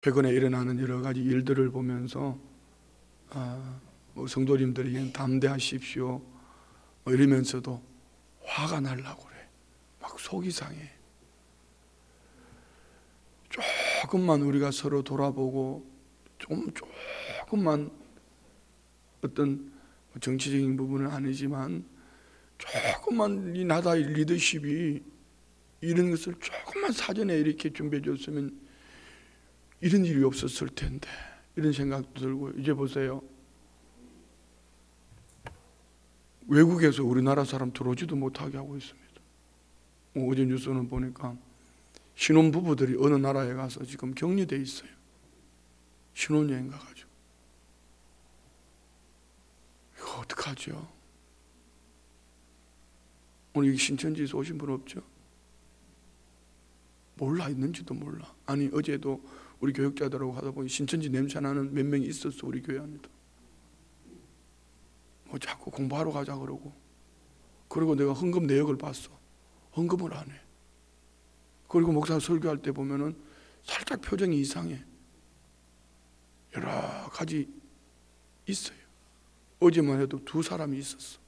최근에 일어나는 여러 가지 일들을 보면서 뭐 성도님들이 담대하십시오 이러면서도 화가 나려고 그래. 막 속이 상해. 조금만 우리가 서로 돌아보고 조금만 어떤 정치적인 부분은 아니지만 조금만 이 나라의 리더십이 이런 것을 조금만 사전에 이렇게 준비해 줬으면 이런 일이 없었을 텐데, 이런 생각도 들고. 이제 보세요, 외국에서 우리나라 사람 들어오지도 못하게 하고 있습니다. 어제 뉴스는 보니까 신혼부부들이 어느 나라에 가서 지금 격리돼 있어요. 신혼여행 가가지고. 이거 어떡하죠? 오늘 신천지에서 오신 분 없죠? 몰라, 있는지도 몰라. 아니, 어제도 우리 교육자들하고 하다 보니 신천지 냄새나는 몇 명이 있었어, 우리 교회 안에도. 뭐 자꾸 공부하러 가자 그러고. 그리고 내가 헌금 내역을 봤어. 헌금을 안 해. 그리고 목사 설교할 때 보면은 살짝 표정이 이상해. 여러 가지 있어요. 어제만 해도 2사람이 있었어.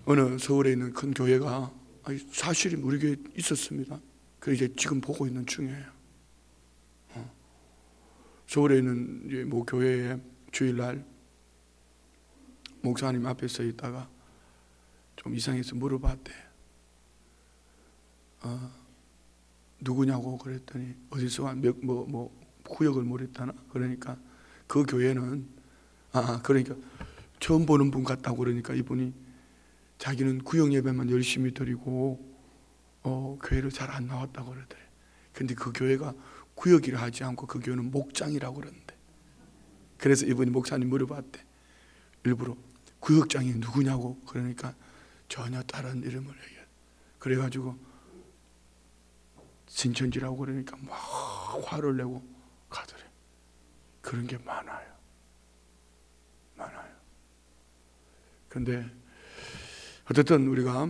어느 서울에 있는 큰 교회가, 사실은 우리 교회에 있었습니다. 그래서 이제 지금 보고 있는 중이에요. 서울에 있는 이제 뭐 교회에 주일날 목사님 앞에 서 있다가 좀 이상해서 물어봤대. 누구냐고 그랬더니 어디서 한 구역을 모르겠다나. 그러니까 그 교회는 그러니까 처음 보는 분 같다고. 그러니까 이분이 자기는 구역 예배만 열심히 드리고 교회를 잘 안 나왔다고 그러더래. 근데 그 교회가 구역이라 하지 않고 그 교회는 목장이라고 그러는데, 그래서 이분이 목사님 물어봤대. 일부러 구역장이 누구냐고. 그러니까 전혀 다른 이름을 얘기해. 그래가지고 신천지라고 그러니까 막 화를 내고 가더래. 그런 게 많아요. 근데 어쨌든 우리가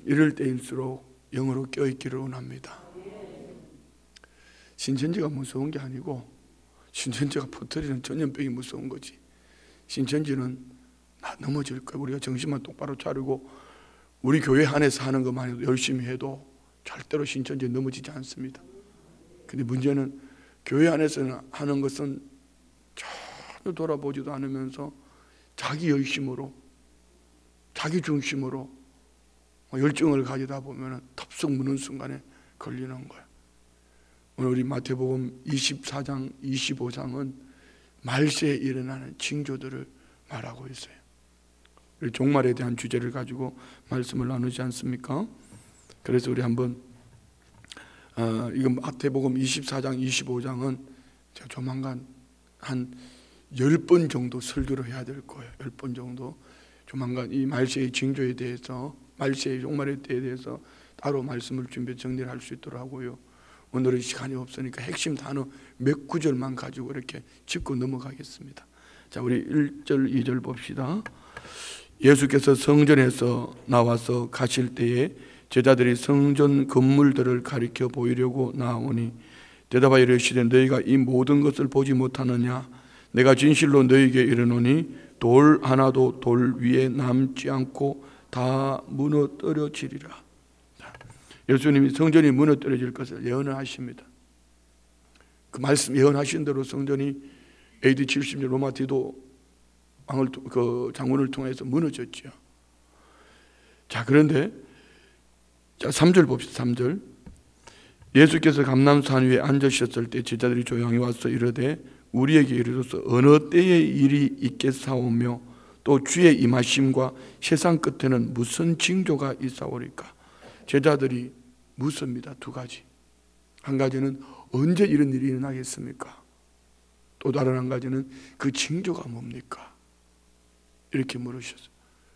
이럴 때일수록 영으로 껴있기를 원합니다. 신천지가 무서운 게 아니고 신천지가 퍼뜨리는 전염병이 무서운 거지. 신천지는 넘어질 거야. 우리가 정신만 똑바로 차리고 우리 교회 안에서 하는 것만 해도 열심히 해도 절대로 신천지에 넘어지지 않습니다. 근데 문제는 교회 안에서 하는 것은 전혀 돌아보지도 않으면서 자기 열심으로, 자기 중심으로 열정을 가지다 보면 덥석 무는 순간에 걸리는 거야. 오늘 우리 마태복음 24장, 25장은 말세에 일어나는 징조들을 말하고 있어요. 우리 종말에 대한 주제를 가지고 말씀을 나누지 않습니까? 그래서 우리 한번 이건 마태복음 24장, 25장은 제가 조만간 한 10번 정도 설교를 해야 될 거예요. 10번 정도. 조만간 이 말세의 징조에 대해서, 말세의 종말의 때에 대해서 따로 말씀을 준비 정리를 할 수 있도록 하고요. 오늘은 시간이 없으니까 핵심 단어 몇 구절만 가지고 이렇게 짚고 넘어가겠습니다. 자, 우리 1절, 2절 봅시다. 예수께서 성전에서 나와서 가실 때에 제자들이 성전 건물들을 가리켜 보이려고 나오니 대답하여 이르시되 너희가 이 모든 것을 보지 못하느냐? 내가 진실로 너희에게 이르노니 돌 하나도 돌 위에 남지 않고 다 무너뜨려지리라. 예수님이 성전이 무너뜨려질 것을 예언을 하십니다. 그 말씀 예언하신 대로 성전이 AD 70년 로마 디도 왕을, 그 장군을 통해서 무너졌죠. 자, 그런데 자, 3절 봅시다. 3절. 예수께서 감람산 위에 앉으셨을 때 제자들이 조용히 와서 이르되 우리에게 이르소서 어느 때에 일이 있겠사오며 또 주의 임하심과 세상 끝에는 무슨 징조가 있사오리까? 제자들이 묻습니다. 2가지. 한 가지는 언제 이런 일이 일어나겠습니까? 또 다른 한 가지는 그 징조가 뭡니까? 이렇게 물으셨어요.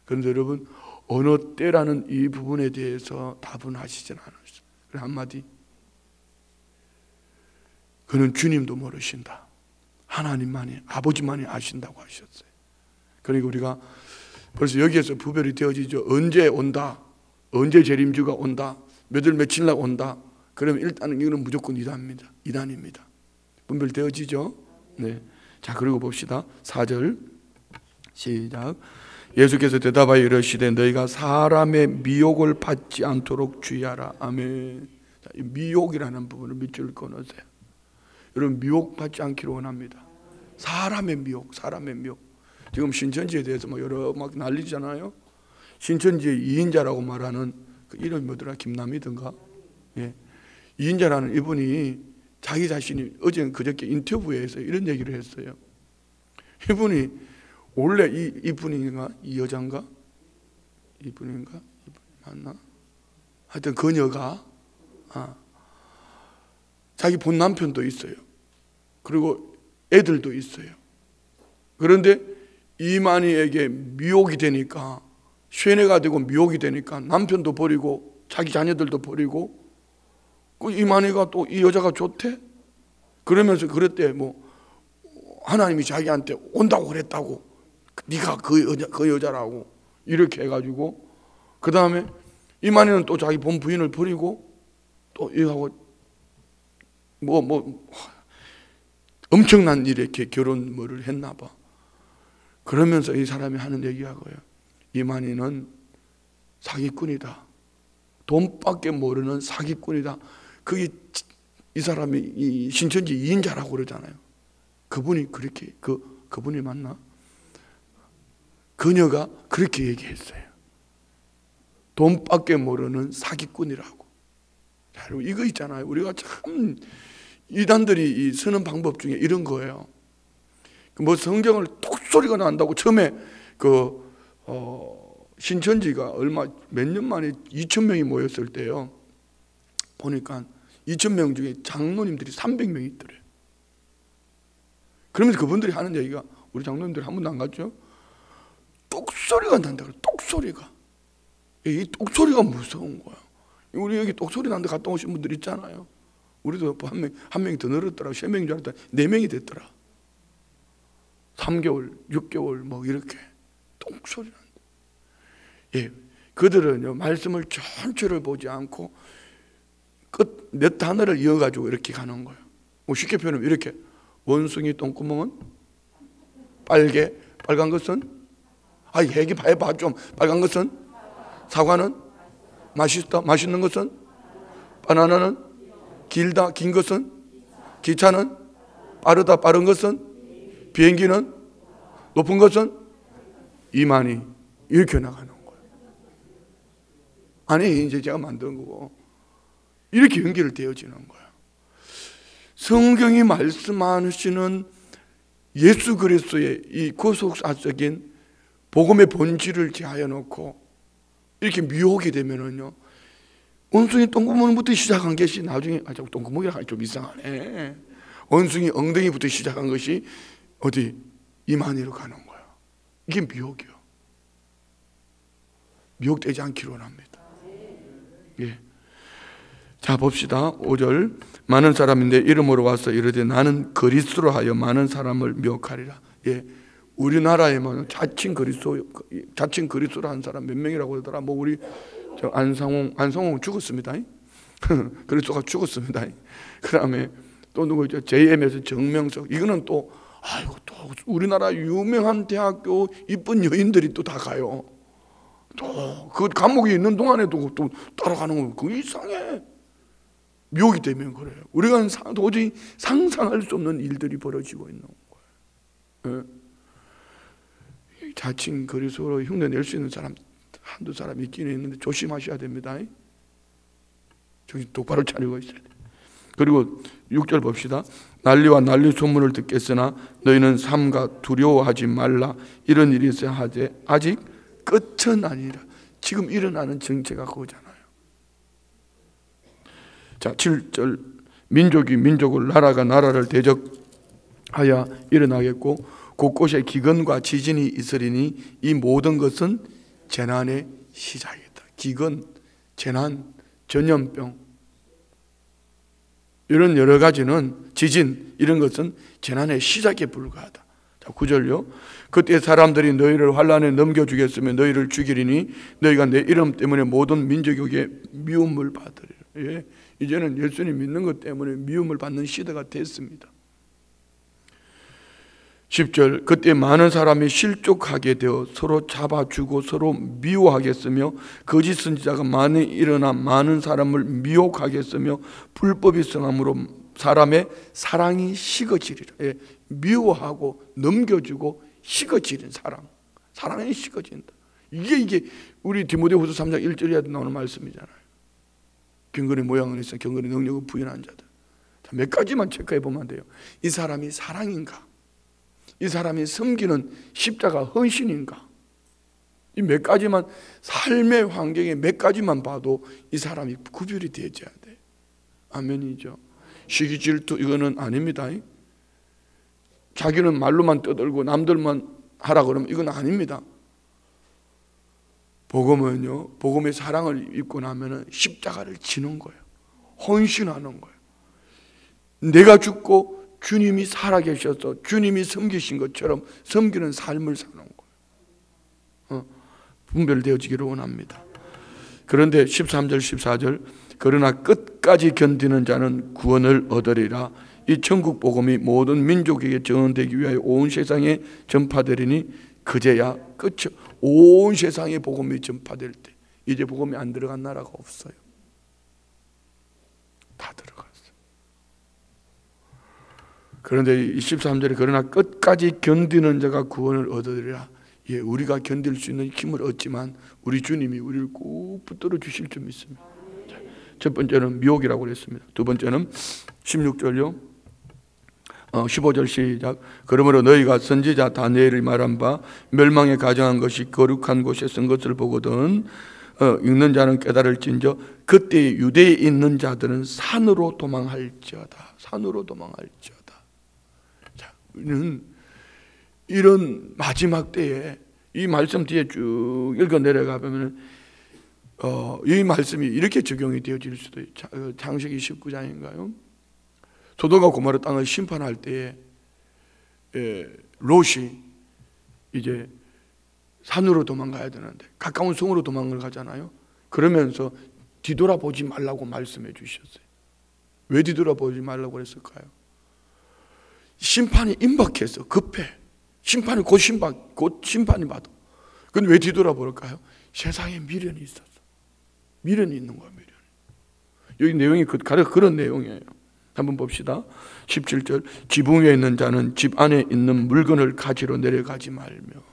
그런데 여러분, 어느 때라는 이 부분에 대해서 답은 하시진 않았어요. 그래, 한마디, 그는 주님도 모르신다. 하나님만이, 아버지만이 아신다고 하셨어요. 그러니까 우리가 벌써 여기에서 구별이 되어지죠. 언제 온다, 언제 재림주가 온다, 몇월 며칠 날 온다. 그러면 일단은 이거는 무조건 이단입니다. 분별되어지죠? 네. 자, 그리고 봅시다. 4절 시작. 예수께서 대답하여 이르시되 너희가 사람의 미혹을 받지 않도록 주의하라. 아멘. 자, 이 미혹이라는 부분을 밑줄 그어놓으세요. 여러분, 미혹받지 않기를 원합니다. 사람의 미혹. 지금 신천지에 대해서 뭐 여러 막 난리잖아요. 신천지의 2인자라고 말하는 그 이름이 뭐더라? 김남이든가. 예. 2인자라는 이분이 자기 자신이 어제 그저께 인터뷰에서 이런 얘기를 했어요. 이분이 원래 이분인가? 이 여잔가? 이분인가? 맞나? 하여튼 그녀가 자기 본 남편도 있어요. 그리고 애들도 있어요. 그런데 이만희에게 미혹이 되니까, 쇠뇌가 되고 미혹이 되니까 남편도 버리고 자기 자녀들도 버리고, 그 이만희가 또 이 여자가 좋대? 그러면서 그랬대. 뭐 하나님이 자기한테 온다고 그랬다고, 네가 그 여자라고 이렇게 해가지고, 그 다음에 이만희는 또 자기 본 부인을 버리고 또 이하고 뭐 엄청난 일에 이렇게 결혼을 했나 봐. 그러면서 이 사람이 하는 얘기가 그거예요. 이만희는 사기꾼이다. 돈밖에 모르는 사기꾼이다. 그게 이 사람이 이 신천지 2인자라고 그러잖아요. 그분이 그렇게 그분이 맞나? 그녀가 그렇게 얘기했어요. 돈밖에 모르는 사기꾼이라고. 자, 여러분, 이거 있잖아요. 우리가 참 이단들이 쓰는 방법 중에 이런 거예요. 뭐 성경을 톡소리가 난다고 처음에 신천지가 몇 년 만에 2,000명이 모였을 때요. 보니까 2,000명 중에 장로님들이 300명이 있더래요. 그러면서 그분들이 하는 얘기가, 우리 장로님들 한 번도 안 갔죠? 똑소리가 난다 그래. 똑소리가. 이 똑소리가 무서운 거야. 우리 여기 똑소리 난데 갔다 오신 분들 있잖아요. 우리도 한 명이 더 늘었더라. 3명인 줄 알았더니 4명이 됐더라. 3개월, 6개월 뭐 이렇게 똑소리 난다. 예, 그들은요, 말씀을 전체를 보지 않고 끝 몇 단어를 이어가지고 이렇게 가는 거예요. 뭐 쉽게 표현하면 이렇게, 원숭이 똥구멍은 빨간 것은 얘기 해봐 좀. 빨간 것은 사과는 맛있다. 맛있는 것은 바나나는 길다. 긴 것은 기차는 빠르다. 빠른 것은 비행기는 높은 것은 이만희. 이렇게 나가는 거예요. 아니, 이제 제가 만든 거고 이렇게 연결을 되어지는 거예요. 성경이 말씀하시는 예수 그리스도의 이 구속사적인 복음의 본질을 제하여 놓고 이렇게 미혹이 되면은요, 원숭이 똥구멍부터 시작한 것이 나중에 똥구멍이라 하기 좀 이상하네. 원숭이 엉덩이부터 시작한 것이 어디 이만희로 가는 거예요. 이게 미혹이요. 미혹되지 않기를 원합니다. 예. 자, 봅시다. 5절. 많은 사람인데 이름으로 와서 이르되 나는 그리스도로 하여 많은 사람을 미혹하리라. 예. 우리나라에만 자칭 그리스도로 한 사람 몇 명이라고 그러더라. 뭐 우리 안상홍 죽었습니다. 그리스도가 죽었습니다. 그다음에 또 누구 있죠? JM에서 정명석. 이거는 또 또 우리나라 유명한 대학교 이쁜 여인들이 또 다 가요. 또 그 감옥에 있는 동안에도 또 따라가는 거. 그 이상해. 미혹이 되면 그래요. 우리가 도저히 상상할 수 없는 일들이 벌어지고 있는 거예요. 예. 자칭 그리스도로 흉내 낼 수 있는 사람 한두 사람 있기는 있는데 조심하셔야 됩니다. 정신 똑바로 차리고 있어야 돼요. 그리고 6절 봅시다. 난리와 난리 소문을 듣겠으나 너희는 삼가 두려워하지 말라. 이런 일이 있어야 하되 아직 끝은 아니라. 지금 일어나는 정체가 그거잖아요. 자, 7절. 민족이 민족을, 나라가 나라를 대적하여 일어나겠고 곳곳에 기근과 지진이 있으리니 이 모든 것은 재난의 시작이다. 기근, 재난, 전염병 이런 여러 가지는, 지진 이런 것은 재난의 시작에 불과하다. 자, 9절요. 그때 사람들이 너희를 환난에 넘겨주겠으며 너희를 죽이리니 너희가 내 이름 때문에 모든 민족에게 미움을 받으리라. 예, 이제는 예수님 믿는 것 때문에 미움을 받는 시대가 됐습니다. 10절. 그때 많은 사람이 실족하게 되어 서로 잡아주고 서로 미워하겠으며 거짓 선지자가 많이 일어나 많은 사람을 미혹하겠으며 불법이 성함으로 사람의 사랑이 식어지리라. 예, 미워하고 넘겨주고 식어지는 사랑이 식어진다. 이게 우리 디모데후서 3장 1절에 나오는 말씀이잖아요. 경건의 모양은 있어 경건의 능력을 부인한 자들. 몇 가지만 체크해 보면 돼요. 이 사람이 사랑인가? 이 사람이 섬기는 십자가 헌신인가? 이 몇 가지만, 삶의 환경에 몇 가지만 봐도 이 사람이 구별이 되어야 돼. 아멘이죠. 시기 질투 이거는 아닙니다. 자기는 말로만 떠들고 남들만 하라 그러면 이건 아닙니다. 복음은요, 복음의 사랑을 입고 나면은 십자가를 지는 거예요. 헌신하는 거예요. 내가 죽고 주님이 살아계셔서 주님이 섬기신 것처럼 섬기는 삶을 사는 거예요. 분별되어지기를 원합니다. 그런데 13절 14절. 그러나 끝까지 견디는 자는 구원을 얻으리라. 이 천국 복음이 모든 민족에게 전되기 위하여 온 세상에 전파되리니 그제야 끝이. 온 세상에 복음이 전파될 때 이제 복음이 안 들어간 나라가 없어요. 다 들어갔어요. 그런데 13절에 그러나 끝까지 견디는 자가 구원을 얻으리라. 예, 우리가 견딜 수 있는 힘을 얻지만 우리 주님이 우리를 꼭 붙들어 주실 줄 믿습니다. 첫 번째는 미혹이라고 그랬습니다. 두 번째는 16절요. 15절 시작. 그러므로 너희가 선지자 다니엘이 말한 바 멸망에 가정한 것이 거룩한 곳에 쓴 것을 보거든 읽는 자는 깨달을진저 그때 유대에 있는 자들은 산으로 도망할지어다. 산으로 도망할지어다. 자, 우리는 이런 마지막 때에 이 말씀 뒤에 쭉 읽어 내려가 보면 이 말씀이 이렇게 적용이 되어질 수도 있죠. 창세기 19장인가요? 소돔과 고모라 땅을 심판할 때에 롯이 이제 산으로 도망가야 되는데 가까운 성으로 도망을 가잖아요. 그러면서 뒤돌아보지 말라고 말씀해 주셨어요. 왜 뒤돌아보지 말라고 그랬을까요? 심판이 임박해서 급해. 심판이 곧 심판이 받아. 근데 왜 뒤돌아볼까요? 세상에 미련이 있었어. 미련이 있는 거야, 미련. 여기 내용이 가령 그런 내용이에요. 한번 봅시다. 17절. 지붕 위에 있는 자는 집 안에 있는 물건을 가지러 내려가지 말며.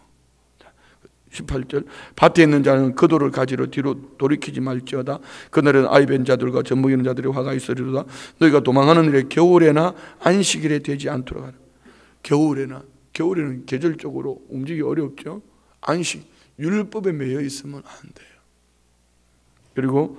18절. 밭에 있는 자는 그 돌을 가지러 뒤로 돌이키지 말지어다. 그날은 아이벤 자들과 젖먹이는 자들의 화가 있으리로다. 너희가 도망하는 일에 겨울에나 안식일에 되지 않도록 하라. 겨울에는 계절적으로 움직이기 어렵죠. 안식, 율법에 매여 있으면 안 돼요. 그리고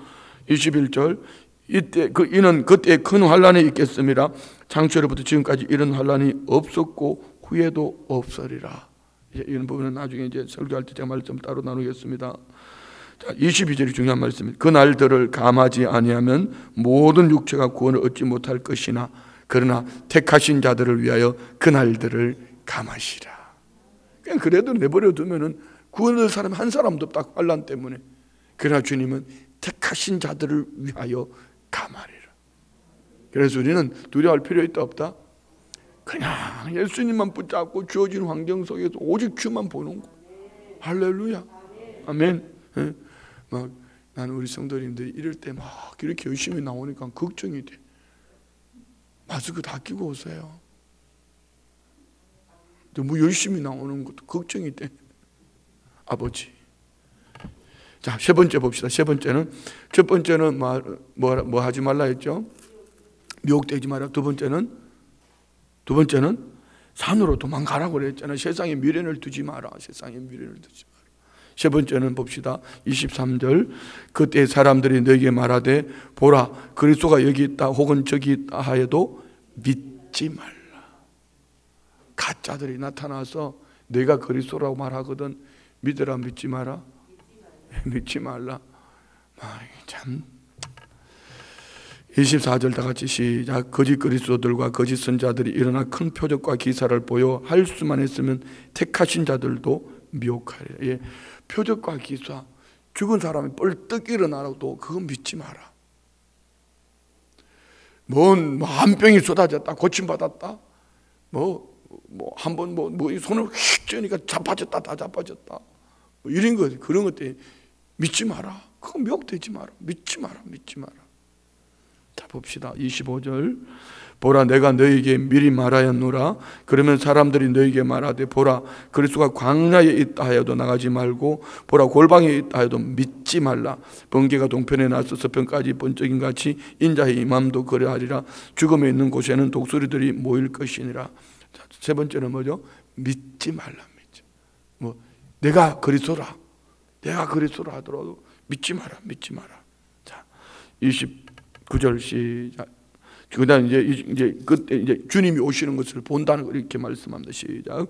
21절. 이는 그때 큰 환란이 있겠습니다. 창세로부터 지금까지 이런 환란이 없었고 후에도 없으리라. 이런 부분은 나중에 이제 설교할 때 제가 말씀 따로 나누겠습니다. 자, 22절이 중요한 말씀입니다. 그 날들을 감하지 아니하면 모든 육체가 구원을 얻지 못할 것이나 그러나 택하신 자들을 위하여 그 날들을 감하시라. 그냥 그래도 내버려 두면은 구원을 사람 한 사람도 없다. 환란 때문에. 그러나 주님은 택하신 자들을 위하여 감하리라. 그래서 우리는 두려워할 필요 있다 없다? 그냥 예수님만 붙잡고 주어진 환경 속에서 오직 주만 보는 거. 할렐루야. 아멘. 예? 막 나는 우리 성도님들이 이럴 때 막 이렇게 열심히 나오니까 걱정이 돼. 마스크 다 끼고 오세요. 너무 열심히 나오는 것도 걱정이 돼. 아버지. 자, 세 번째 봅시다. 세 번째는, 첫 번째는 뭐 하지 말라 했죠? 미혹되지 마라. 두 번째는 산으로 도망가라고 그랬잖아요. 세상에 미련을 두지 마라. 세상에 미련을 두지 마라. 세 번째는 봅시다. 23절. 그때 사람들이 너에게 말하되 보라 그리스도가 여기 있다 혹은 저기 있다 하여도 믿지 말라. 가짜들이 나타나서 내가 그리스도라고 말하거든 믿으라 믿지 마라. 믿지 말라. 참 24절 다 같이 시작. 거짓 그리스도들과 거짓 선자들이 일어나 큰 표적과 기사를 보여 할 수만 했으면 택하신 자들도 미혹하리라. 예, 표적과 기사, 죽은 사람이 뻘떡 일어나도 그거 믿지 마라. 한 병이 쏟아졌다, 고침받았다, 한번 손을 휙 찌니까 자빠졌다, 다 자빠졌다, 이런 거, 그런 것들 믿지 마라. 그거 미혹되지 마라. 믿지 마라. 자, 봅시다. 25절. 보라, 내가 너에게 미리 말하였노라. 그러면 사람들이 너에게 말하되, 보라, 그리스도가 광야에 있다 하여도 나가지 말고, 보라, 골방에 있다 하여도 믿지 말라. 번개가 동편에 나서 서편까지 번쩍인 같이 인자의 임함도 그러하리라. 죽음에 있는 곳에는 독수리들이 모일 것이니라. 자, 세 번째는 뭐죠? 믿지 말라. 내가 그리스도라 하더라도 믿지 마라. 자, 29절 시작. 그다음 이제 그때 이제 주님이 오시는 것을 본다는 걸 이렇게 말씀합니다. 시작.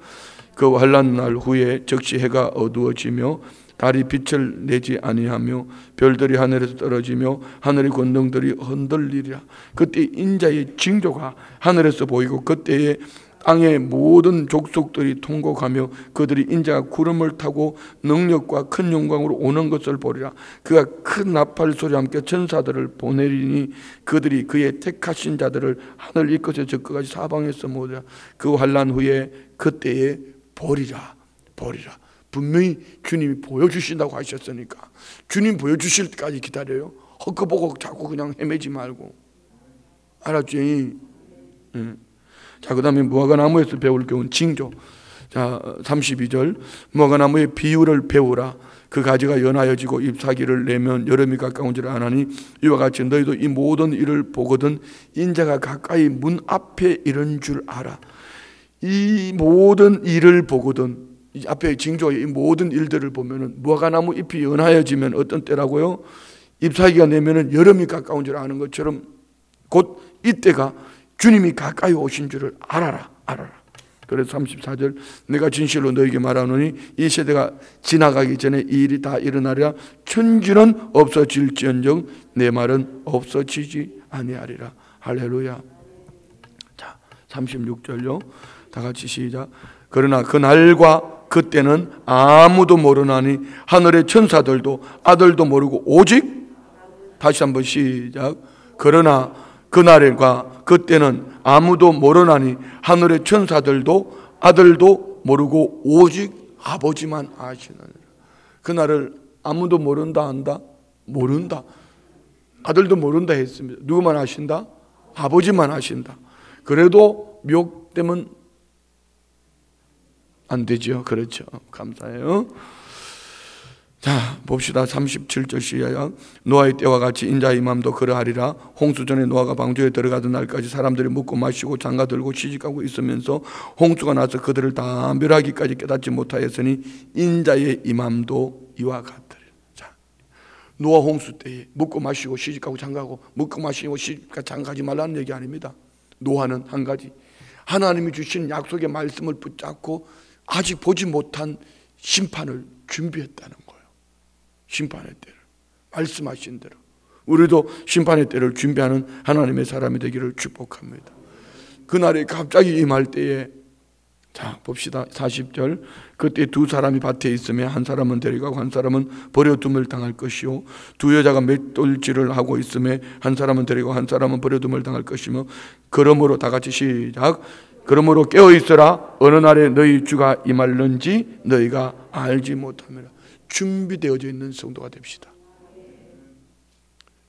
그 환난 날 후에 즉시 해가 어두워지며 달이 빛을 내지 아니하며 별들이 하늘에서 떨어지며 하늘의 권능들이 흔들리리라. 그때 인자의 징조가 하늘에서 보이고 그때에 땅의 모든 족속들이 통곡하며 그들이 인자가 구름을 타고 능력과 큰 영광으로 오는 것을 보리라. 그가 큰 나팔 소리와 함께 천사들을 보내리니 그들이 그의 택하신 자들을 하늘 이 끝에 저 끝까지 사방에서 모으리라. 그 환난 후에 그때에 보리라. 분명히 주님이 보여주신다고 하셨으니까 주님 보여주실 때까지 기다려요. 헛거보고 자꾸 그냥 헤매지 말고. 알았지? 자, 그 다음에 무화과나무에서 배울 교훈 징조. 자, 32절. 무화과나무의 비유를 배우라. 그 가지가 연하여지고 잎사귀를 내면 여름이 가까운 줄 아나니 이와 같이 너희도 이 모든 일을 보거든 인자가 가까이 문 앞에 이른 줄 알아. 이 모든 일을 보거든, 이 앞에 징조의 이 모든 일들을 보면은 무화과나무 잎이 연하여지면 어떤 때라고요? 잎사귀가 내면은 여름이 가까운 줄 아는 것처럼 곧 이때가 주님이 가까이 오신 줄을 알아라. 그래서 34절. 내가 진실로 너에게 말하노니 이 세대가 지나가기 전에 이 일이 다 일어나리라. 천지는 없어질지언정 내 말은 없어지지 아니하리라. 할렐루야. 자, 36절요. 다 같이 시작. 그러나 그날과 그때는 아무도 모르나니 하늘의 천사들도 아들도 모르고 오직, 다시 한번 시작. 그러나 그날과 그때는 아무도 모르나니 하늘의 천사들도 아들도 모르고 오직 아버지만 아시느니라. 그날을 아무도 모른다 한다? 모른다. 아들도 모른다 했습니다. 누구만 아신다? 아버지만 아신다. 그래도 미혹되면 안 되죠. 그렇죠. 감사해요. 자, 봅시다. 37절 시작. 노아의 때와 같이 인자의 임함도 그러하리라. 홍수전에 노아가 방주에 들어가던 날까지 사람들이 먹고 마시고 장가들고 시집가고 있으면서 홍수가 나서 그들을 다 멸하기까지 깨닫지 못하였으니 인자의 임함도 이와 같으리라. 자, 노아 홍수 때에 먹고 마시고 시집가고 장가고, 먹고 마시고 시집가 장가지 말라는 얘기 아닙니다. 노아는 한 가지, 하나님이 주신 약속의 말씀을 붙잡고 아직 보지 못한 심판을 준비했다는 거예요. 심판의 때를, 말씀하신 대로 우리도 심판의 때를 준비하는 하나님의 사람이 되기를 축복합니다. 그날이 갑자기 임할 때에, 자 봅시다. 40절. 그때 두 사람이 밭에 있으며 한 사람은 데려가고 한 사람은 버려둠을 당할 것이요, 두 여자가 맷돌질을 하고 있으며 한 사람은 데리고 한 사람은 버려둠을 당할 것이며, 그러므로 다 같이 시작. 그러므로 깨어있으라. 어느 날에 너희 주가 임할는지 너희가 알지 못함이라. 준비되어져 있는 성도가 됩시다.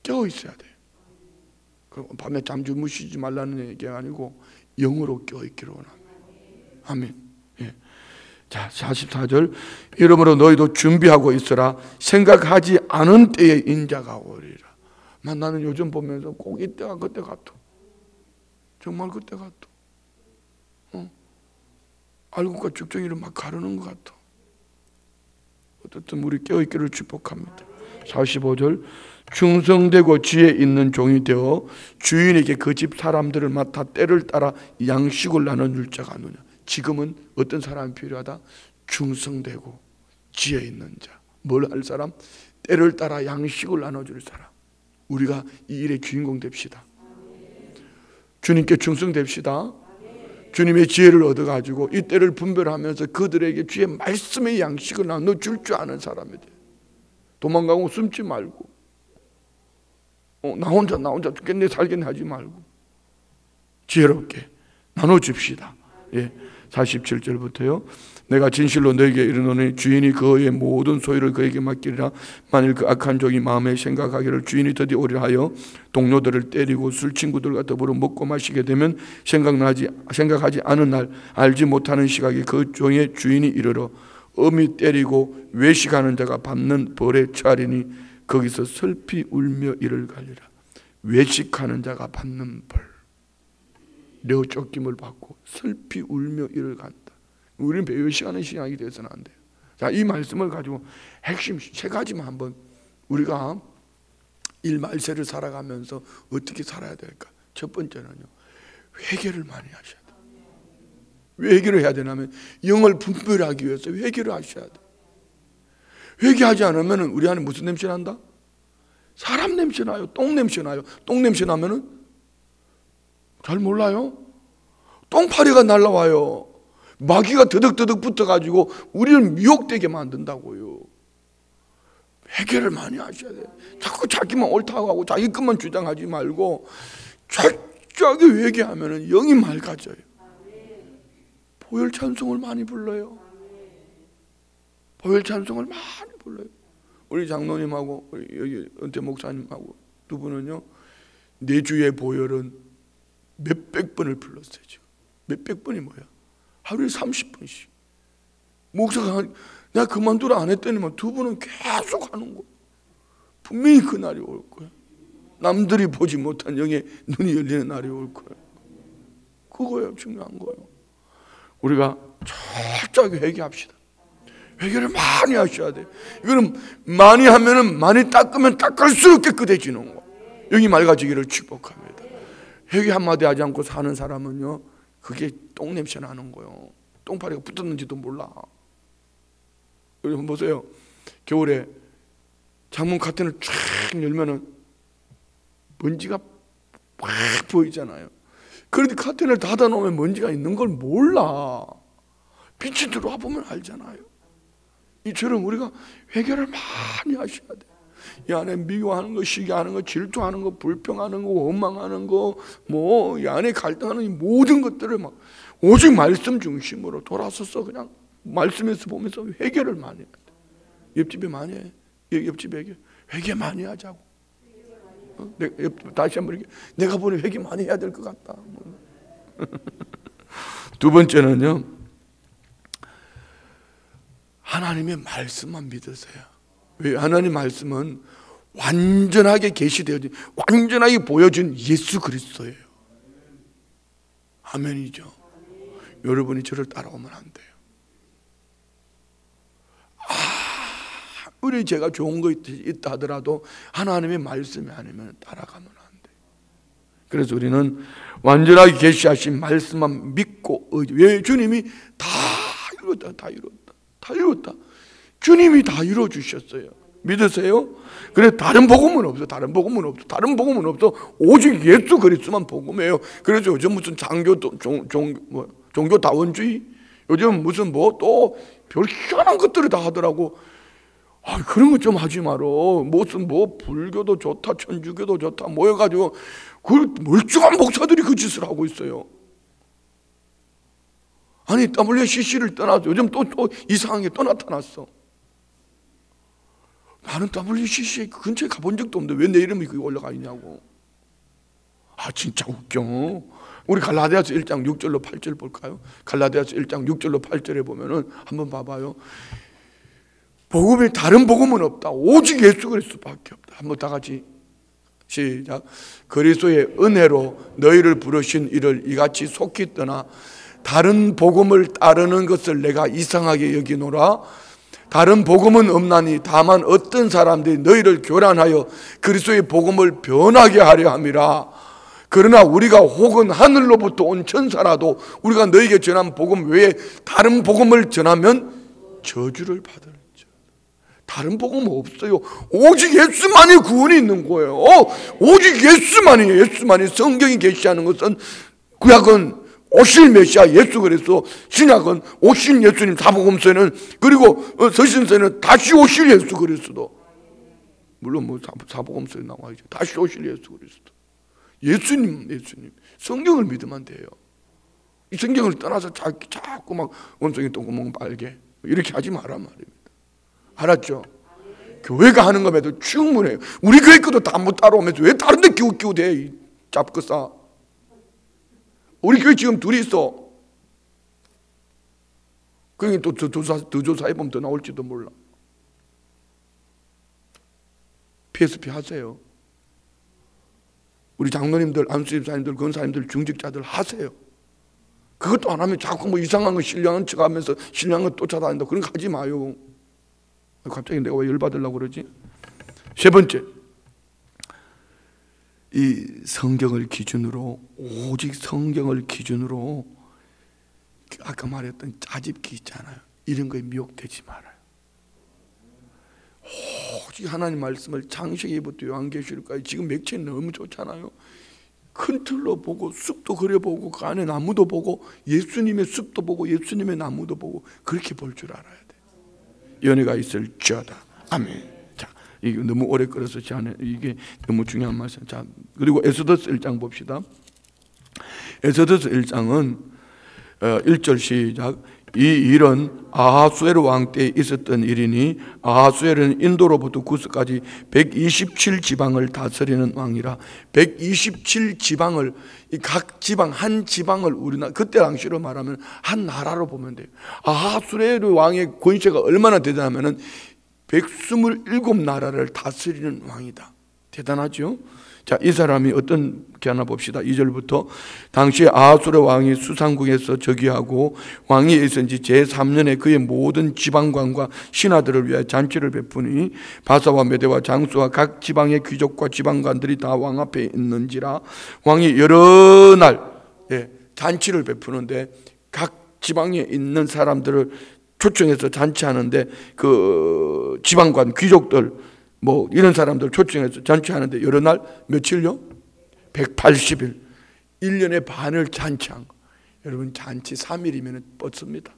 깨어있어야 돼요. 밤에 잠 주무시지 말라는 얘기가 아니고 영으로 깨어있기를 원합니다. 아멘. 예. 자, 44절. 이러므로 너희도 준비하고 있으라. 생각하지 않은 때에 인자가 오리라. 나는 요즘 보면서 꼭 이때가 그때 같아. 정말 그때 같아. 알곡과 죽정이를 막 가르는 것 같아. 어떻든 우리 깨어있기를 축복합니다. 45절. 충성되고 지혜 있는 종이 되어 주인에게 그 집 사람들을 맡아 때를 따라 양식을 나눠줄 자가 누냐. 지금은 어떤 사람이 필요하다? 충성되고 지혜 있는 자. 뭘 할 사람? 때를 따라 양식을 나눠줄 사람. 우리가 이 일의 주인공 됩시다. 주님께 충성됩시다. 주님의 지혜를 얻어가지고 이 때를 분별하면서 그들에게 주의 말씀의 양식을 나눠줄 줄 아는 사람이 돼. 도망가고 숨지 말고 나 혼자 죽겠네 살겠네 하지 말고 지혜롭게 나눠줍시다. 47절부터요. 내가 진실로 너에게 이르노니 주인이 그의 모든 소유를 그에게 맡기리라. 만일 그 악한 종이 마음에 생각하기를 주인이 드디어 오리라 하여 동료들을 때리고 술 친구들과 더불어 먹고 마시게 되면 생각하지 않은 날 알지 못하는 시각에 그 종의 주인이 이르러 엄히 때리고 외식하는 자가 받는 벌에 처하리니 거기서 슬피 울며 이를 갈리라. 외식하는 자가 받는 벌, 려 쫓김을 받고 슬피 울며 이를 간다. 우리는 외식하는 신앙이 되어서는 안 돼요. 자, 이 말씀을 가지고 핵심 세 가지만 한번 우리가 일말세를 살아가면서 어떻게 살아야 될까? 첫 번째는요, 회개를 많이 하셔야 돼요. 왜 회개를 해야 되냐면 영을 분별하기 위해서 회개를 하셔야 돼요. 회개하지 않으면 우리 안에 무슨 냄새 난다? 사람 냄새 나요. 똥 냄새 나요. 똥 냄새 나면은 잘 몰라요? 똥파리가 날라와요. 마귀가 더덕더덕 붙어가지고 우리를 미혹되게 만든다고요. 회개를 많이 하셔야 돼요. 자꾸 자기만 옳다고 하고 자기 것만 주장하지 말고 철저하게 회개하면 영이 맑아져요. 보혈 찬송을 많이 불러요. 보혈 찬송을 많이 불러요. 우리 장로님하고 우리 여기 은퇴 목사님하고 두 분은요, 내 주의 보혈은 몇백 번을 불렀어요. 지금 몇백 번이 뭐야? 하루에 30번씩. 목사가 내가 그만두라 안 했더니만 두 분은 계속 하는 거예요. 분명히 그 날이 올 거예요. 남들이 보지 못한 영의 눈이 열리는 날이 올 거예요. 그거예요. 중요한 거예요. 우리가 철저하게 회개합시다. 회개를 많이 하셔야 돼요. 이거는 많이 하면은 많이 닦으면 닦을수록 깨끗해지는 거. 영이 맑아지기를 축복합니다. 회개 한마디 하지 않고 사는 사람은요, 그게 똥냄새 나는 거예요. 똥파리가 붙었는지도 몰라. 여러분 보세요. 겨울에 창문 커튼을 쫙 열면은 먼지가 확 보이잖아요. 그런데 커튼을 닫아놓으면 먼지가 있는 걸 몰라. 빛이 들어와 보면 알잖아요. 이처럼 우리가 회개를 많이 하셔야 돼요. 이 안에 미워하는 거, 시기하는 거, 질투하는 거, 불평하는 거, 원망하는 거, 이 안에 갈등하는 이 모든 것들을 막 오직 말씀 중심으로 돌아서서 그냥 말씀에서 보면서 회개를 많이 해야 돼. 옆집에 많이 해. 옆집에 회개 많이 하자고. 다시 한번 이렇게 내가 보니 회개 많이 해야 될 것 같다. 두 번째는요, 하나님의 말씀만 믿으세요. 왜? 하나님 말씀은 완전하게 계시되어진, 완전하게 보여준 예수 그리스도예요. 아멘이죠. 여러분이 저를 따라오면 안 돼요. 우리 제가 좋은 거 있다 하더라도 하나님의 말씀이 아니면 따라가면 안 돼요. 그래서 우리는 완전하게 계시하신 말씀만 믿고, 왜? 주님이 다 이뤘다. 주님이 다 이루어주셨어요. 믿으세요? 그래, 다른 복음은 없어. 다른 복음은 없어. 오직 예수 그리스도만 복음이에요. 그래서 요즘 무슨 종교다원주의, 요즘 무슨 또 별 희한한 것들을 다 하더라고. 그런 것 좀 하지 마라. 무슨 불교도 좋다, 천주교도 좋다 모여가지고 그 멀쩡한 목사들이 그 짓을 하고 있어요. 아니, WCC를 떠나서 요즘 또 이상한 게 또 나타났어. 나는 WCC 근처에 가본 적도 없는데 왜 내 이름이 거기 올라가 있냐고. 진짜 웃겨. 우리 갈라디아서 1장 6절로 8절 볼까요? 갈라디아서 1장 6절로 8절에 보면은 한번 봐봐요. 복음에 다른 복음은 없다. 오직 예수 그리스도밖에 없다. 한번 다 같이 시작. 그리스도의 은혜로 너희를 부르신 이를 이같이 속히 떠나 다른 복음을 따르는 것을 내가 이상하게 여기노라. 다른 복음은 없나니 다만 어떤 사람들이 너희를 교란하여 그리스도의 복음을 변하게 하려 함이라. 그러나 우리가 혹은 하늘로부터 온 천사라도 우리가 너희에게 전한 복음 외에 다른 복음을 전하면 저주를 받을지어다. 다른 복음은 없어요. 오직 예수만이 구원이 있는 거예요. 오직 예수만이에요. 예수만이. 성경이 계시하는 것은 구약은 오실 메시아 예수 그리스도, 신약은 오신 예수님, 사복음서에는, 그리고 서신서에는 다시 오실 예수 그리스도. 물론 뭐 사복음서에 나와 있죠. 다시 오실 예수 그리스도. 예수님. 성경을 믿으면 돼요. 이 성경을 떠나서 자꾸 막 원숭이 똥구멍 빨게 이렇게 하지 마란 말입니다. 알았죠? 교회가 하는 것에도 충분해요. 우리 교회 것도 다 못 따라오면서 왜 다른 데 끼고 대? 잡거싸. 우리 교회 지금 둘이 있어. 그러니 또 더 조사해보면 더 나올지도 몰라. PSP 하세요. 우리 장로님들, 안수집사님들, 권사님들, 중직자들 하세요. 그것도 안 하면 자꾸 뭐 이상한 거 신령한 척 하면서 신령한 거 쫓아다닌다. 그런 거 하지 마요. 갑자기 내가 왜 열받으려고 그러지? 세 번째, 이 성경을 기준으로, 오직 성경을 기준으로, 아까 말했던 짜집기 있잖아요. 이런 거에 미혹되지 말아요. 오직 하나님 말씀을 창세기부터 요한계시록까지, 지금 맥체 너무 좋잖아요. 큰 틀로 보고 숲도 그려보고 그 안에 나무도 보고 예수님의 숲도 보고 예수님의 나무도 보고 그렇게 볼 줄 알아야 돼. 연애가 있을지어다. 아멘. 자, 이게 너무 오래 끌어서 이게 너무 중요한 말씀. 자, 그리고 에스더서 1장 봅시다. 에스더서 1장은 1절 시작. 이 일은 아하수에르 왕 때 있었던 일이니 아하수에르는 인도로부터 구스까지 127지방을 다스리는 왕이라. 127지방을, 각 지방 한 지방을 우리나라 그때 당시로 말하면 한 나라로 보면 돼요. 아하수에르 왕의 권세가 얼마나 대단하면은 127나라를 다스리는 왕이다. 대단하죠? 자, 이 사람이 어떻게 하나 봅시다. 2절부터 당시 아하수르 왕이 수상궁에서 즉위하고 왕이 있은 지 제3년에 그의 모든 지방관과 신하들을 위하여 잔치를 베푸니 바사와 메대와 장수와 각 지방의 귀족과 지방관들이 다 왕 앞에 있는지라. 왕이 여러 날 잔치를 베푸는데 각 지방에 있는 사람들을 초청해서 잔치하는데 그 지방관 귀족들 뭐 이런 사람들 초청해서 잔치하는데 여러 날 며칠요? 180일 1년에 반을 잔치한 거. 여러분 잔치 3일이면 뻗습니다.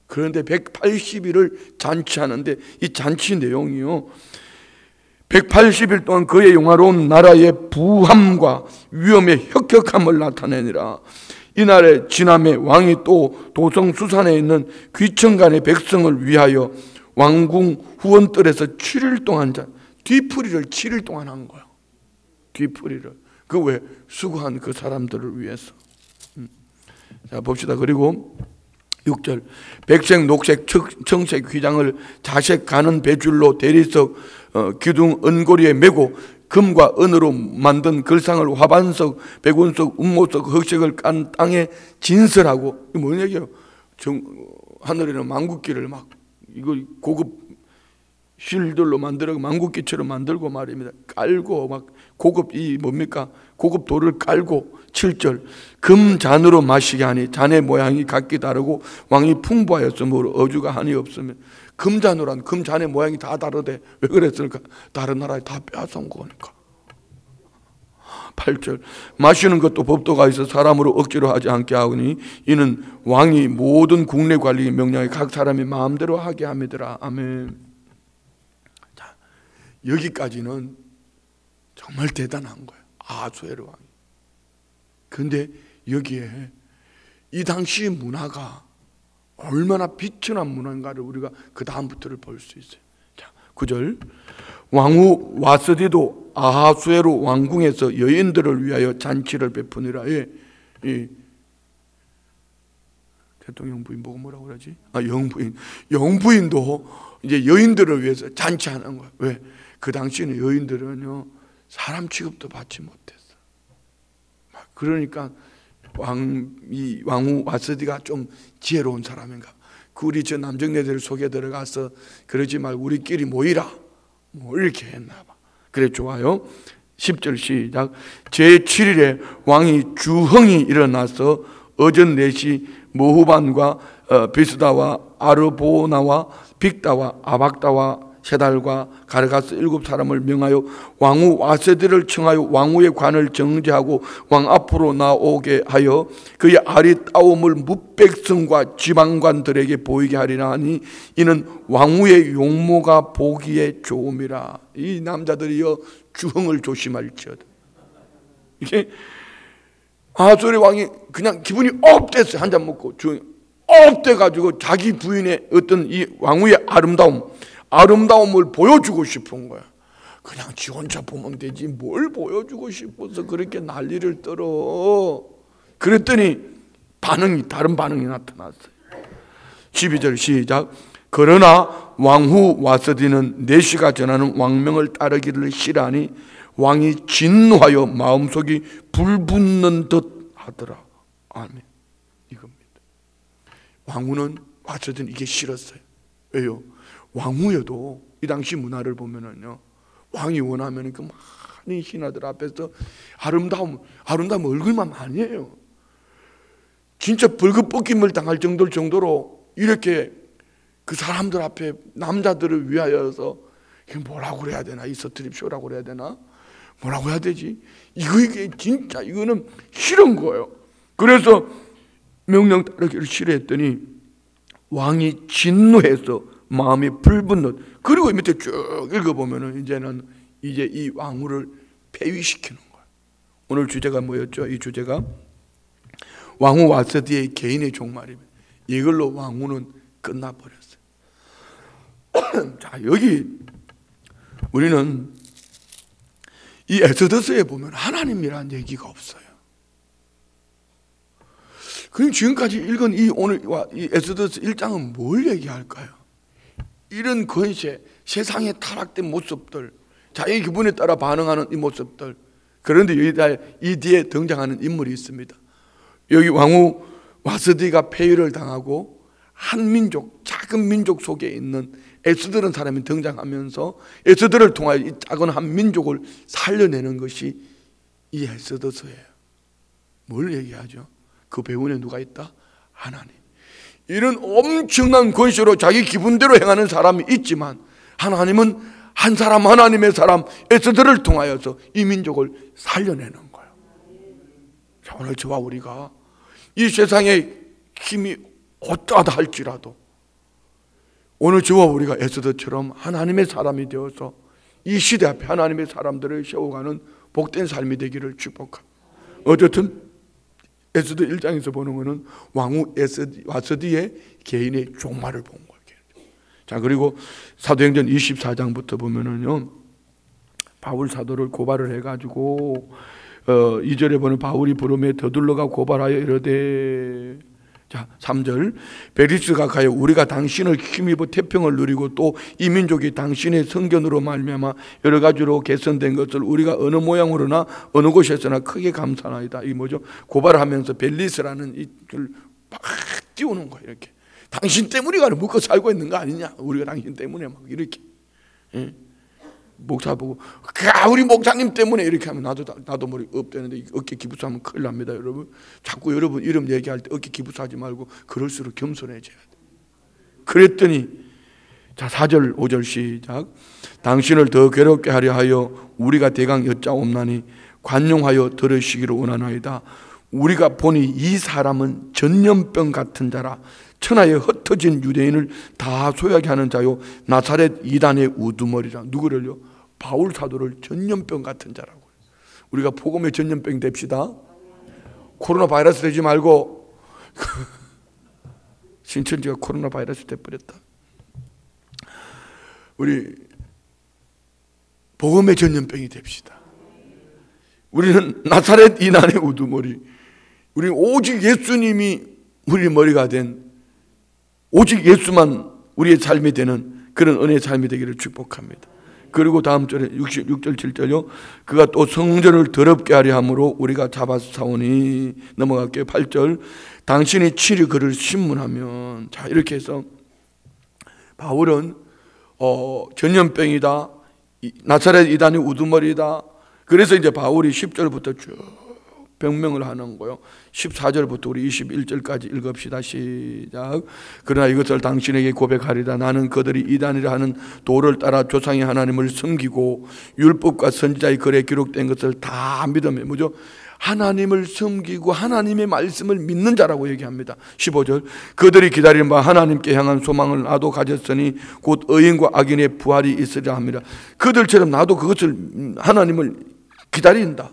그런데 180일을 잔치하는데 이 잔치 내용이요 180일 동안 그의 영화로운 나라의 부함과 위엄의 혁혁함을 나타내니라. 이날에 지남에 왕이 또 도성 수산에 있는 귀천간의 백성을 위하여 왕궁 후원뜰에서 7일 동안 뒤풀이를 7일 동안 한 거야. 뒤풀이를. 그 왜? 수고한 그 사람들을 위해서. 자, 봅시다. 그리고 6절. 백색, 녹색, 청색 휘장을 자색 가는 배줄로 대리석 기둥 은고리에 메고 금과 은으로 만든 글상을 화반석, 백운석, 운모석, 흑색을 깐 땅에 진설하고. 이게 뭔 얘기예요? 하늘에는 망국기를 막 이거 고급 실들로 만들어 망국기처럼 만들고 말입니다. 깔고 막 고급 이 뭡니까? 고급 돌을 깔고 7절 금잔으로 마시게 하니 잔의 모양이 각기 다르고 왕이 풍부하였으므로 어주가 한이 없으면. 금잔으로는 금잔의 모양이 다 다르대. 왜 그랬을까? 다른 나라에 다 빼앗아온 거니까. 8절 마시는 것도 법도가 있어 사람으로 억지로 하지 않게 하오니 이는 왕이 모든 국내 관리의 명령에 각 사람이 마음대로 하게 함이더라. 아멘. 자, 여기까지는 정말 대단한 거예요. 아하수에르 왕이. 그런데 여기에 이 당시 문화가 얼마나 비천한 문화인가를 우리가 그 다음부터를 볼 수 있어요. 자, 9절 왕후 와스디도 아하수에르 왕궁에서 여인들을 위하여 잔치를 베푸니라. 대통령 부인 보고 뭐라고 그러지? 영부인도 이제 여인들을 위해서 잔치하는 거예요. 왜? 그 당시에는 여인들은요 사람 취급도 받지 못했어. 그러니까 왕후 와스디가 좀 지혜로운 사람인가. 우리 저 남정네들 속에 들어가서 그러지 말고 우리끼리 모이라. 뭐 이렇게 했나 봐. 그래 좋아요. 10절 시작. 제7일에 왕이 주흥이 일어나서 어전 넷이 모후반과 비스다와 아르보나와 빅다와 아박다와 세 달과 가르가스 7사람을 명하여 왕후 와세디를 청하여 왕후의 관을 정제하고 왕 앞으로 나오게 하여 그의 아리따움을 뭇백성과 지방관들에게 보이게 하리라 하니 이는 왕후의 용모가 보기에 좋음이라. 이 남자들이여 주흥을 조심할지어다. 이게 아하수에르 왕이 그냥 기분이 업됐어요. 한 잔 먹고 주흥이 업돼가지고 자기 부인의 어떤 이 왕후의 아름다움을 보여주고 싶은 거야. 그냥 지 혼자 보면 되지 뭘 보여주고 싶어서 그렇게 난리를 떨어. 그랬더니 다른 반응이 나타났어요. 12절 시작. 그러나 왕후 와서디는 내시가 전하는 왕명을 따르기를 싫어하니 왕이 진노하여 마음속이 불붙는 듯 하더라. 아멘. 이겁니다. 왕후는 와서디는 이게 싫었어요. 왜요? 왕후여도 이 당시 문화를 보면은요, 왕이 원하면 그 많은 신하들 앞에서 아름다움 얼굴만 많이 해요. 진짜 벌겋벗김을 당할 정도로 이렇게 그 사람들 앞에 남자들을 위하여서 뭐라고 그래야 되나, 이 스트립 쇼라고 그래야 되나, 뭐라고 해야 되지? 이게 진짜 이거는 싫은 거예요. 그래서 명령 따르기를 싫어했더니 왕이 진노해서 마음이 불붙는. 그리고 밑에 쭉 읽어보면은 이제 이 왕후를 폐위시키는 거예요. 오늘 주제가 뭐였죠? 이 주제가 왕후 와서디의 개인의 종말입니다. 이걸로 왕후는 끝나버렸어요. 자, 여기 우리는 이 엑소더스에 보면 하나님이라는 얘기가 없어요. 그럼 지금까지 읽은 오늘 이 엑소더스 1장은 뭘 얘기할까요? 이런 권세, 세상에 타락된 모습들, 자기 기분에 따라 반응하는 이 모습들. 그런데 이 뒤에 등장하는 인물이 있습니다. 여기 왕후 와서디가 폐위를 당하고 한 민족, 작은 민족 속에 있는 에스더라는 사람이 등장하면서 에스더를 통하여 이 작은 한 민족을 살려내는 것이 이 엑소더스예요. 뭘 얘기하죠? 그 배후에 누가 있다? 하나님. 이런 엄청난 권세로 자기 기분대로 행하는 사람이 있지만 하나님은 한 사람, 하나님의 사람 에스더를 통하여서 이 민족을 살려내는 거예요. 자, 오늘 저와 우리가 이 세상에 힘이 어떠하다 할지라도 오늘 저와 우리가 에스더처럼 하나님의 사람이 되어서 이 시대 앞에 하나님의 사람들을 세워가는 복된 삶이 되기를 축복합니다. 어쨌든 에스더 1장에서 보는 것은 왕후 와서디의 개인의 종말을 본 거예요. 자, 그리고 사도행전 24장부터 보면은요, 바울 사도를 고발을 해가지고 2절에 보면 바울이 부름에 더둘러가 고발하여 이르되, 자 3절 베리스가 가여 우리가 당신을 힘입어 태평을 누리고 또 이 민족이 당신의 성견으로 말미암아 여러 가지로 개선된 것을 우리가 어느 모양으로나 어느 곳에서나 크게 감사하나이다. 이 뭐죠? 고발을 하면서 벨리스라는 이를 막 띄우는 거예요. 이렇게 당신 때문에 우리가 묶어 살고 있는 거 아니냐? 우리가 당신 때문에 막 이렇게, 예? 목사 보고 우리 목사님 때문에 이렇게 하면 나도 머리 업되는데 어깨 기부사하면 큰일 납니다. 여러분 자꾸 여러분 이름 얘기할 때 어깨 기부사하지 말고 그럴수록 겸손해져야 돼. 그랬더니 자 4절 5절 시작. 당신을 더 괴롭게 하려 하여 우리가 대강 여짜옵나니 관용하여 들으시기를 원하나이다. 우리가 보니 이 사람은 전염병 같은 자라 천하에 흩어진 유대인을 다 소야게 하는 자요 나사렛 이단의 우두머리라. 누구를요? 바울 사도를 전염병 같은 자라고. 우리가 복음의 전염병 됩시다. 코로나 바이러스 되지 말고 신천지가 코로나 바이러스 돼버렸다. 우리 복음의 전염병이 됩시다. 우리는 나사렛 이단의 우두머리. 우리 오직 예수님이 우리 머리가 된, 오직 예수만 우리의 삶이 되는 그런 은혜의 삶이 되기를 축복합니다. 그리고 다음 절에 6절 7절요. 그가 또 성전을 더럽게 하려 함으로 우리가 잡아서 사오니, 넘어갈게요. 8절 당신이 치리 그를 신문하면. 자, 이렇게 해서 바울은 전염병이다, 나사렛 이단이 우두머리다. 그래서 이제 바울이 10절부터 쭉 병명을 하는 거요. 14절부터 우리 21절까지 읽읍시다. 시작. 그러나 이것을 당신에게 고백하리다. 나는 그들이 이단이라 하는 도를 따라 조상의 하나님을 섬기고 율법과 선지자의 글에 기록된 것을 다 믿으며, 뭐죠? 하나님을 섬기고 하나님의 말씀을 믿는 자라고 얘기합니다. 15절. 그들이 기다리는 바 하나님께 향한 소망을 나도 가졌으니 곧 의인과 악인의 부활이 있으리라 합니다. 그들처럼 나도 그것을, 하나님을 기다린다.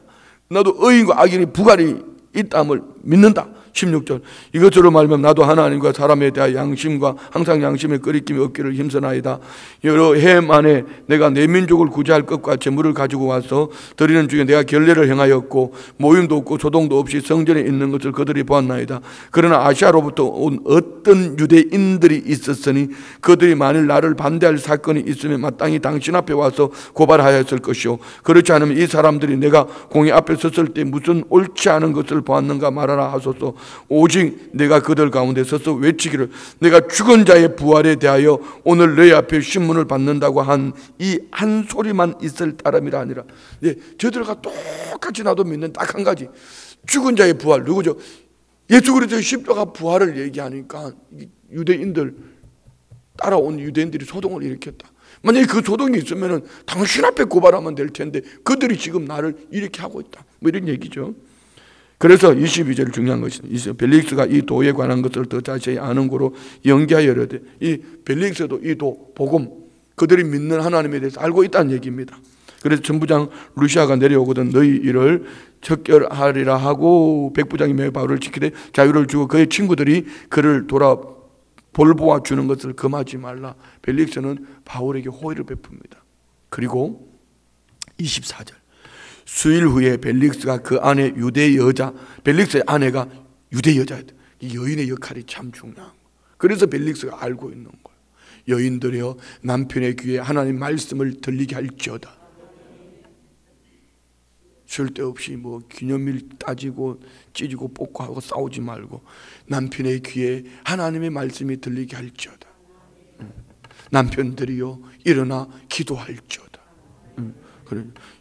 나도 의인과 악인의 부활이 있다함을 믿는다. 16절. 이것으로 말하면 나도 하나님과 사람에 대한 양심과 항상 양심의 끄리낌이 없기를 힘쓰나이다. 여러 해 만에 내가 내 민족을 구제할 것과 재물을 가지고 와서 드리는 중에 내가 결례를 행하였고 모임도 없고 소동도 없이 성전에 있는 것을 그들이 보았나이다. 그러나 아시아로부터 온 어떤 유대인들이 있었으니 그들이 만일 나를 반대할 사건이 있으면 마땅히 당신 앞에 와서 고발하였을 것이요, 그렇지 않으면 이 사람들이 내가 공의 앞에 섰을 때 무슨 옳지 않은 것을 보았는가 말하라 하소서. 오직 내가 그들 가운데 서서 외치기를 내가 죽은 자의 부활에 대하여 오늘 너희 앞에 신문을 받는다고 한 이 한 소리만 있을 따름이라 하니라. 예, 저들과 똑같이 나도 믿는 딱 한 가지, 죽은 자의 부활. 누구죠? 예수 그리스도의 십자가 부활을 얘기하니까 유대인들, 따라온 유대인들이 소동을 일으켰다. 만약에 그 소동이 있으면 당신 앞에 고발하면 될 텐데 그들이 지금 나를 이렇게 하고 있다, 뭐 이런 얘기죠. 그래서 22절 중요한 것이, 벨릭스가 이 도에 관한 것을 더 자세히 아는 거로 연기하여 이르되, 이 벨릭스도 이 도, 복음, 그들이 믿는 하나님에 대해서 알고 있다는 얘기입니다. 그래서 전부장 루시아가 내려오거든 너희 일을 척결하리라 하고 백부장이 매우 바울을 지키되 자유를 주고 그의 친구들이 그를 돌아 볼보아 주는 것을 금하지 말라. 벨릭스는 바울에게 호의를 베풉니다. 그리고 24절. 수일 후에 벨릭스가 그 아내 유대 여자, 벨릭스의 아내가 유대 여자였다. 이 여인의 역할이 참 중요한 거예요. 그래서 벨릭스가 알고 있는 거예요. 여인들이여 남편의 귀에 하나님 말씀을 들리게 할지어다. 쓸데없이 뭐 기념일 따지고 찌지고 뽑고 하고 싸우지 말고 남편의 귀에 하나님의 말씀이 들리게 할지어다. 남편들이여 일어나 기도할지어다.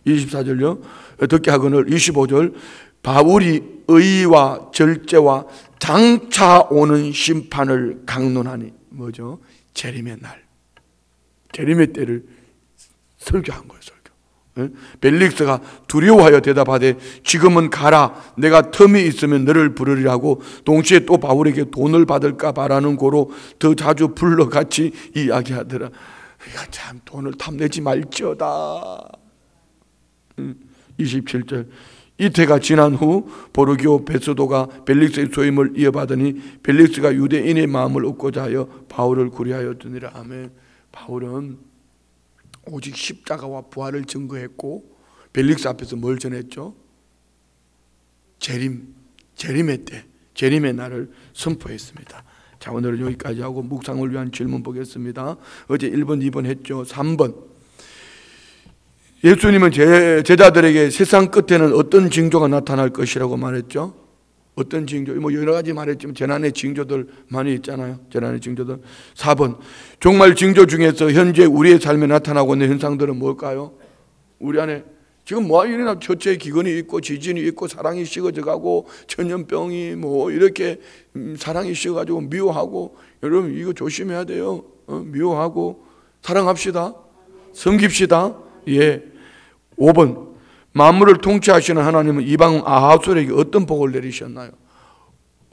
24절요. 듣게 하거늘 25절. 바울이 의와 절제와 장차 오는 심판을 강론하니, 뭐죠? 재림의 날, 재림의 때를 설교한 거예요. 설교. 벨릭스가 두려워하여 대답하되 지금은 가라, 내가 틈이 있으면 너를 부르리라고 동시에 또 바울에게 돈을 받을까 바라는 고로 더 자주 불러 같이 이야기하더라. 이거 참 돈을 탐내지 말지어다. 27절. 이태가 지난 후 보르기오 베스도가 벨릭스의 소임을 이어받으니 벨릭스가 유대인의 마음을 얻고자 하여 바울을 구리하였더니라. 아멘. 바울은 오직 십자가와 부활을 증거했고 벨릭스 앞에서 뭘 전했죠? 재림의 때, 재림의 날을 선포했습니다. 자, 오늘은 여기까지 하고 묵상을 위한 질문 보겠습니다. 어제 1번, 2번 했죠. 3번. 예수님은 제자들에게 세상 끝에는 어떤 징조가 나타날 것이라고 말했죠? 어떤 징조? 뭐 여러 가지 말했지만 재난의 징조들 많이 있잖아요. 재난의 징조들. 4번. 종말 징조 중에서 현재 우리의 삶에 나타나고 있는 현상들은 뭘까요? 우리 안에 지금 뭐 이러나 초체의 기근이 있고 지진이 있고 사랑이 식어져 가고 전염병이 뭐 이렇게 사랑이 식어가지고 미워하고, 여러분 이거 조심해야 돼요. 미워하고 사랑합시다. 섬깁시다. 예. 5번. 만물을 통치하시는 하나님은 이방 아하술에게 어떤 복을 내리셨나요?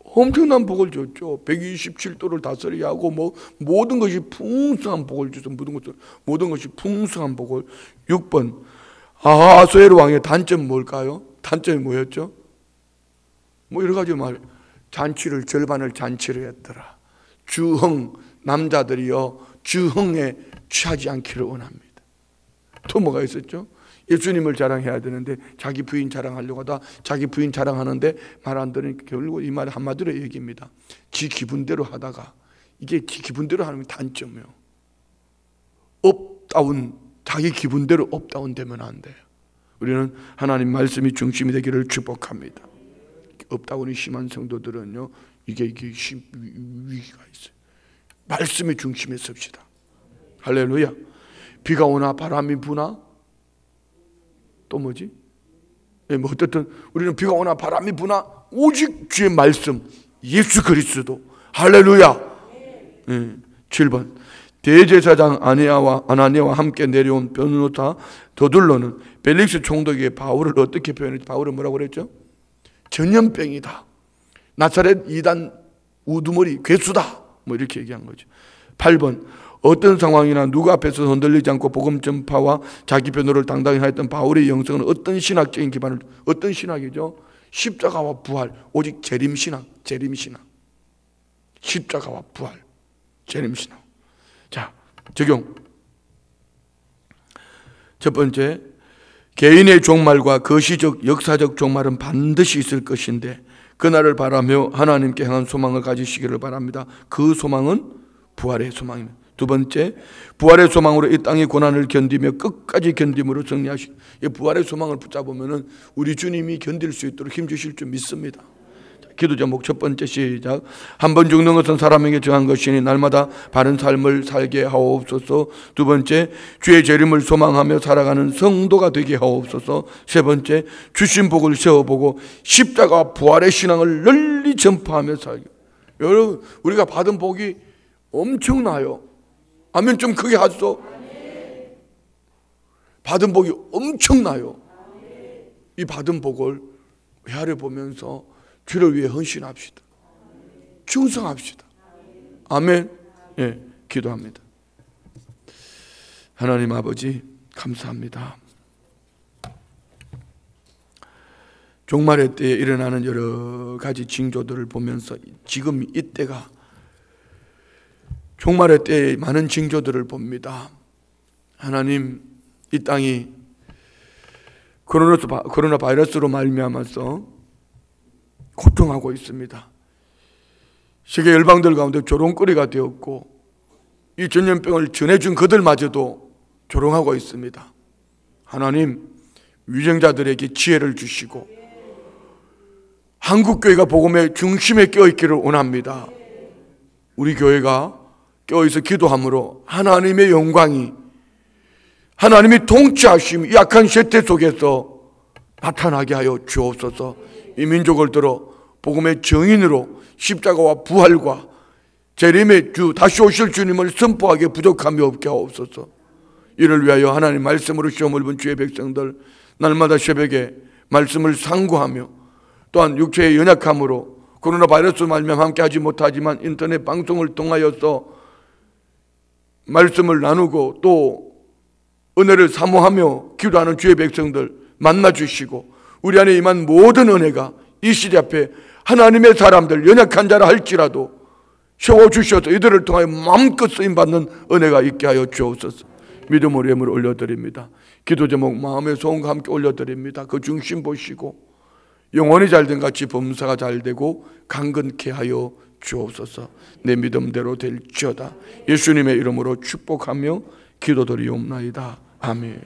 엄청난 복을 줬죠. 127도를 다스리게 하고 뭐 모든 것이 풍성한 복을 주서 모든 것이 풍성한 복을. 6번. 아하수에르 왕의 단점은 뭘까요? 단점이 뭐였죠? 뭐 여러 가지 말. 잔치를 절반을 잔치를 했더라. 주흥, 남자들이요 주흥에 취하지 않기를 원합니다. 또 뭐가 있었죠? 예수님을 자랑해야 되는데 자기 부인 자랑하려고 하다 자기 부인 자랑하는데 말 안 들으니까 결국 이 말 한마디로 얘기입니다. 지 기분대로 하다가, 이게 지 기분대로 하는 게 단점이에요. 업다운, 자기 기분대로 업다운 되면 안 돼요. 우리는 하나님 말씀이 중심이 되기를 축복합니다. 업다운이 심한 성도들은요 이게 위기가 있어요. 말씀이 중심에 섭시다. 할렐루야. 비가 오나 바람이 부나 또 뭐지? 뭐 어쨌든 우리는 비가 오나 바람이 부나 오직 주의 말씀 예수 그리스도. 할렐루야. 7번 대제사장 아나니아와 함께 내려온 변호사 더둘러는 벨릭스 총독에게 바울을 어떻게 표현했죠? 바울은 뭐라고 그랬죠? 전염병이다, 나사렛 이단 우두머리 괴수다, 뭐 이렇게 얘기한 거죠. 8번 어떤 상황이나 누구 앞에서 흔들리지 않고 복음 전파와 자기 변호를 당당히 하였던 바울의 영성은 어떤 신학적인 기반을, 어떤 신학이죠? 십자가와 부활, 오직 재림신학. 십자가와 부활, 재림신학. 자, 적용. 첫 번째, 개인의 종말과 거시적 역사적 종말은 반드시 있을 것인데 그날을 바라며 하나님께 향한 소망을 가지시기를 바랍니다. 그 소망은 부활의 소망입니다. 두 번째, 부활의 소망으로 이 땅의 고난을 견디며 끝까지 견딤으로 승리하시. 부활의 소망을 붙잡으면 우리 주님이 견딜 수 있도록 힘주실 줄 믿습니다. 기도 제목 첫 번째 시작. 한 번 죽는 것은 사람에게 정한 것이니 날마다 바른 삶을 살게 하옵소서. 두 번째, 주의 재림을 소망하며 살아가는 성도가 되게 하옵소서. 세 번째, 주신 복을 세워보고 십자가 부활의 신앙을 널리 전파하며 살게. 여러분, 우리가 받은 복이 엄청나요. 아멘. 좀 크게 하소. 받은 복이 엄청나요. 이 받은 복을 헤아려 보면서 주를 위해 헌신합시다. 충성합시다. 아멘. 예, 기도합니다. 하나님 아버지 감사합니다. 종말의 때에 일어나는 여러 가지 징조들을 보면서 지금 이때가 종말의 때에 많은 징조들을 봅니다. 하나님, 이 땅이 코로나 바이러스로 말미암아서 고통하고 있습니다. 세계 열방들 가운데 조롱거리가 되었고 이 전염병을 전해준 그들마저도 조롱하고 있습니다. 하나님, 위정자들에게 지혜를 주시고 한국교회가 복음의 중심에 껴있기를 원합니다. 우리 교회가 껴있어 기도함으로 하나님의 영광이, 하나님이 통치하심 약한 세태 속에서 나타나게 하여 주옵소서. 이 민족을 들어 복음의 증인으로 십자가와 부활과 재림의 주 다시 오실 주님을 선포하게 부족함이 없게 하옵소서. 이를 위하여 하나님 말씀으로 시험을 본 주의 백성들 날마다 새벽에 말씀을 상고하며 또한 육체의 연약함으로 코로나 바이러스 말미암아 함께하지 못하지만 인터넷 방송을 통하여서 말씀을 나누고 또 은혜를 사모하며 기도하는 주의 백성들 만나주시고 우리 안에 임한 모든 은혜가 이 시대 앞에 하나님의 사람들 연약한 자라 할지라도 세워주셔서 이들을 통하여 마음껏 쓰임받는 은혜가 있게 하여 주옵소서. 믿음으로 예물 올려드립니다. 기도 제목 마음의 소원과 함께 올려드립니다. 그 중심 보시고 영혼이 잘된 같이 범사가 잘되고 강건케 하여 주옵소서. 내 믿음대로 될지어다. 예수님의 이름으로 축복하며 기도드리옵나이다. 아멘.